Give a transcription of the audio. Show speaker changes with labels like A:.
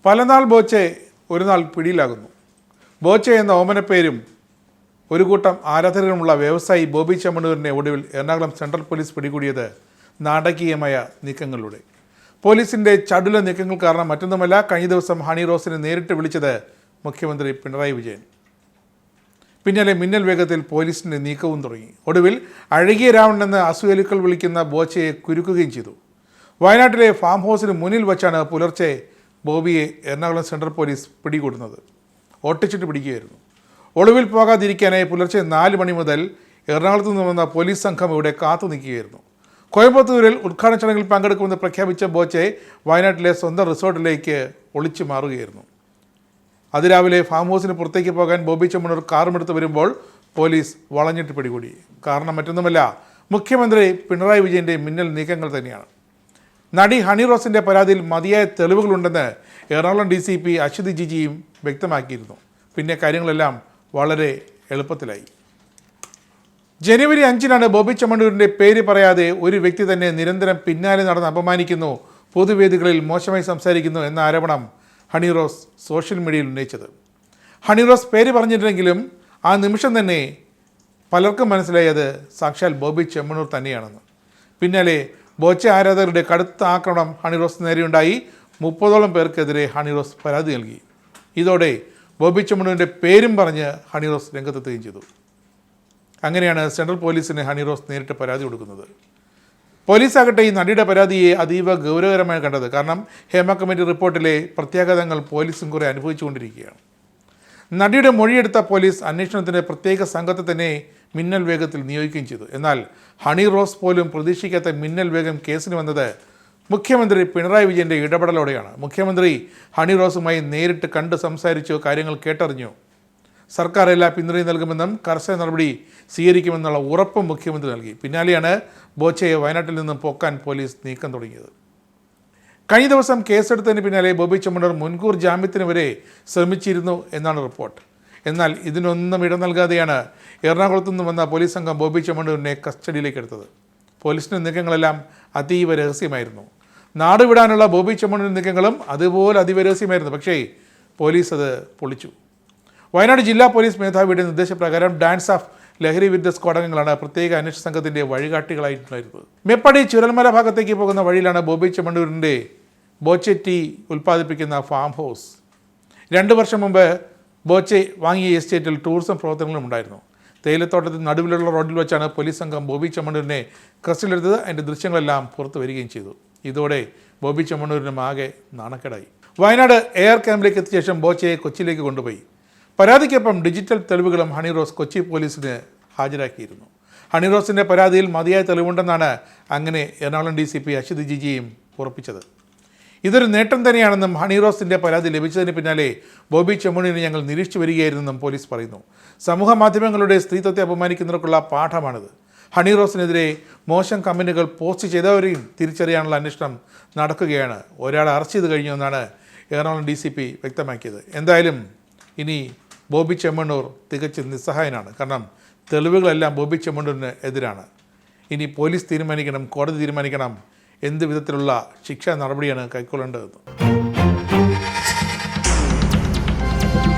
A: പലനാൾ ബോച്ചെ ഒരു നാൾ പിടിയിലാകുന്നു. ബോച്ചെ എന്ന ഓമനപ്പേരും ഒരു കൂട്ടം ആരാധകരുമുള്ള വ്യവസായി ബോബി ചെമ്മണ്ണൂരിനെ ഒടുവിൽ എറണാകുളം സെൻട്രൽ പോലീസ് പിടികൂടിയത് നാടകീയമായ നീക്കങ്ങളിലൂടെ. പോലീസിൻ്റെ ചടുല നീക്കങ്ങൾ കാരണം മറ്റൊന്നുമല്ല, കഴിഞ്ഞ ദിവസം ഹണി റോസിനെ നേരിട്ട് വിളിച്ചത് മുഖ്യമന്ത്രി പിണറായി വിജയൻ. പിന്നാലെ മിന്നൽ വേഗത്തിൽ പോലീസിൻ്റെ നീക്കവും തുടങ്ങി. ഒടുവിൽ അഴകിയ രാവണൻ എന്ന അസൂയലുക്കൾ വിളിക്കുന്ന ബോച്ചയെ കുരുക്കുകയും ചെയ്തു. വയനാട്ടിലെ ഫാം ഹൗസിന് മുന്നിൽ വച്ചാണ് പുലർച്ചെ ബോബിയെ എറണാകുളം സെൻട്രൽ പോലീസ് പിടികൂടുന്നത്. ഒട്ടിച്ചിട്ട് പിടിക്കുകയായിരുന്നു. ഒളിവിൽ പോകാതിരിക്കാനായി പുലർച്ചെ 4 മണി മുതൽ എറണാകുളത്ത് നിന്ന് വന്ന പോലീസ് സംഘം ഇവിടെ കാത്തു നിൽക്കുകയായിരുന്നു. കോയമ്പത്തൂരിൽ ഉദ്ഘാടന ചടങ്ങിൽ പങ്കെടുക്കുമെന്ന് പ്രഖ്യാപിച്ച ബോച്ചെ വയനാട്ടിലെ സ്വന്തം റിസോർട്ടിലേക്ക് ഒളിച്ചു മാറുകയായിരുന്നു. അതിരാവിലെ ഫാം ഹൗസിന് പുറത്തേക്ക് പോകാൻ ബോബി ചെമ്മണ്ണൂർ കാറുമെടുത്ത് വരുമ്പോൾ പോലീസ് വളഞ്ഞിട്ട് പിടികൂടി. കാരണം മറ്റൊന്നുമല്ല, മുഖ്യമന്ത്രി പിണറായി വിജയൻ്റെ മിന്നൽ നീക്കങ്ങൾ തന്നെയാണ്. നടി ഹണി റോസിൻ്റെ പരാതിയിൽ മതിയായ തെളിവുകളുണ്ടെന്ന് എറണാകുളം DCP അശ്വതി ജിജിയും വ്യക്തമാക്കിയിരുന്നു. പിന്നെ കാര്യങ്ങളെല്ലാം വളരെ എളുപ്പത്തിലായി. ജനുവരി 5-നാണ് ബോബി ചെമ്മണ്ണൂരിൻ്റെ പേര് പറയാതെ ഒരു വ്യക്തി തന്നെ നിരന്തരം പിന്നാലെ നടന്ന് അപമാനിക്കുന്നു, പൊതുവേദികളിൽ മോശമായി സംസാരിക്കുന്നു എന്ന ആരോപണം ഹണി റോസ് സോഷ്യൽ മീഡിയയിൽ ഉന്നയിച്ചത്. ഹണി റോസ് പേര് പറഞ്ഞിട്ടുണ്ടെങ്കിലും ആ നിമിഷം തന്നെ പലർക്കും മനസ്സിലായത് സാക്ഷാൽ ബോബി ചെമ്മണ്ണൂർ തന്നെയാണെന്ന്. പിന്നാലെ ബോച്ച ആരാധകരുടെ കടുത്ത ആക്രമണം ഹണി റോസ് നേരെയുണ്ടായി. 30ഓളം പേർക്കെതിരെ ഹണി റോസ് പരാതി നൽകി. ഇതോടെ ബോബി ചെമ്മണ്ണൂരിൻ്റെ പേരും പറഞ്ഞ് ഹണി റോസ് രംഗത്തെത്തുകയും ചെയ്തു. അങ്ങനെയാണ് സെൻട്രൽ പോലീസിന് ഹണി റോസ് നേരിട്ട് പരാതി കൊടുക്കുന്നത്. പോലീസാകട്ടെ ഈ നടിയുടെ പരാതിയെ അതീവ ഗൗരവകരമായി കണ്ടത്. കാരണം ഹേമ കമ്മിറ്റി റിപ്പോർട്ടിലെ പ്രത്യാഘാതങ്ങൾ പോലീസും കുറെ അനുഭവിച്ചുകൊണ്ടിരിക്കുകയാണ്. നടിയുടെ മൊഴിയെടുത്ത പോലീസ് അന്വേഷണത്തിന് പ്രത്യേക സംഘത്തെ തന്നെ മിന്നൽ വേഗത്തിൽ നിയോഗിക്കുകയും ചെയ്തു. എന്നാൽ ഹണി റോസ് പോലും പ്രതീക്ഷിക്കാത്ത മിന്നൽ വേഗം കേസിന് വന്നത് മുഖ്യമന്ത്രി പിണറായി വിജയൻ്റെ ഇടപെടലോടെയാണ്. മുഖ്യമന്ത്രി ഹണി റോസുമായി നേരിട്ട് കണ്ട് സംസാരിച്ചു, കാര്യങ്ങൾ കേട്ടറിഞ്ഞു. സർക്കാർ എല്ലാ പിന്തുണയും നൽകുമെന്നും കർശന നടപടി സ്വീകരിക്കുമെന്നുള്ള ഉറപ്പും മുഖ്യമന്ത്രി നൽകി. പിന്നാലെയാണ് ബോച്ചയെ വയനാട്ടിൽ നിന്നും പൊക്കാൻ പോലീസ് നീക്കം തുടങ്ങിയത്. കഴിഞ്ഞ ദിവസം കേസെടുത്തതിന് പിന്നാലെ ബോബി ചെമ്മണ്ണൂർ മുൻകൂർ ജാമ്യത്തിന് വരെ ശ്രമിച്ചിരുന്നു എന്നാണ് റിപ്പോർട്ട്. എന്നാൽ ഇതിനൊന്നും ഇടം നൽകാതെയാണ് എറണാകുളത്തു നിന്ന് വന്ന പോലീസ് സംഘം ബോബി ചെമ്മണ്ണൂരിനെ കസ്റ്റഡിയിലേക്ക് എടുത്തത്. പോലീസിൻ്റെ നീക്കങ്ങളെല്ലാം അതീവ രഹസ്യമായിരുന്നു. നാട് വിടാനുള്ള ബോബി ചെമ്മണ്ണൂർ നീക്കങ്ങളും അതുപോലെ അതീവ രഹസ്യമായിരുന്നു. പക്ഷേ പോലീസ് അത് പൊളിച്ചു. വയനാട് ജില്ലാ പോലീസ് മേധാവിയുടെ നിർദ്ദേശപ്രകാരം ഡാൻസ് ഓഫ് ലഹരി വിരുദ്ധ സ്ക്വാഡ് അംഗങ്ങളാണ് പ്രത്യേക അന്വേഷണ സംഘത്തിൻ്റെ വഴികാട്ടികളായിട്ടുണ്ടായിരുന്നത്. മേപ്പാടി ചുരൽമല ഭാഗത്തേക്ക് പോകുന്ന വഴിയിലാണ് ബോബി ചെമ്മണ്ണൂരിൻ്റെ ബോച്ചെ ടീ ഉൽപ്പാദിപ്പിക്കുന്ന ഫാം ഹൗസ്. 2 വർഷം മുമ്പ് ബോച്ചെ വാങ്ങിയ എസ്റ്റേറ്റിൽ ടൂറിസം പ്രവർത്തനങ്ങളും ഉണ്ടായിരുന്നു. തേയിലത്തോട്ടത്തിന് നടുവിലുള്ള റോഡിൽ വെച്ചാണ് പോലീസ് സംഘം ബോബി ചെമ്മണ്ണൂരിനെ കസ്റ്റഡിയിലെടുത്തത്. അതിൻ്റെ ദൃശ്യങ്ങളെല്ലാം പുറത്തു വരികയും ചെയ്തു. ഇതോടെ ബോബി ചെമ്മണ്ണൂരിനും ആകെ നാണക്കേടായി. വയനാട് എയർ ക്യാമ്പിലേക്ക് എത്തിയ ശേഷം ബോച്ചയെ കൊച്ചിയിലേക്ക് കൊണ്ടുപോയി. പരാതിക്കൊപ്പം ഡിജിറ്റൽ തെളിവുകളും ഹണി റോസ് കൊച്ചി പോലീസിന് ഹാജരാക്കിയിരുന്നു. ഹണി റോസിൻ്റെ പരാതിയിൽ മതിയായ തെളിവുണ്ടെന്നാണ് അങ്ങനെ എറണാകുളം DCP അശ്വതി ജിജിയും ഉറപ്പിച്ചത്. ഇതൊരു നേട്ടം തന്നെയാണെന്നും ഹണി റോസിൻ്റെ പരാതി ലഭിച്ചതിന് പിന്നാലെ ബോബി ചെമ്മണ്ണൂരിനെ ഞങ്ങൾ നിരീക്ഷിച്ചു വരികയായിരുന്നെന്നും പോലീസ് പറയുന്നു. സമൂഹ മാധ്യമങ്ങളുടെ സ്ത്രീത്വത്തെ അപമാനിക്കുന്നവർക്കുള്ള പാഠമാണിത്. ഹണി റോസിനെതിരെ മോശം കമൻറ്റുകൾ പോസ്റ്റ് ചെയ്തവരെയും തിരിച്ചറിയാനുള്ള അന്വേഷണം നടക്കുകയാണ്. ഒരാളെ അറസ്റ്റ് ചെയ്ത് കഴിഞ്ഞു എന്നാണ് എറണാകുളം DCP വ്യക്തമാക്കിയത്. എന്തായാലും ഇനി ബോബി ചെമ്മണ്ണൂർ തികച്ചും നിസ്സഹായനാണ്. കാരണം തെളിവുകളെല്ലാം ബോബി ചെമ്മണ്ണൂരിന് എതിരാണ്. ഇനി പോലീസ് തീരുമാനിക്കണം, കോടതി തീരുമാനിക്കണം എന്ത് വിധത്തിലുള്ള ശിക്ഷാ നടപടിയാണ് കൈക്കൊള്ളേണ്ടതെന്ന്.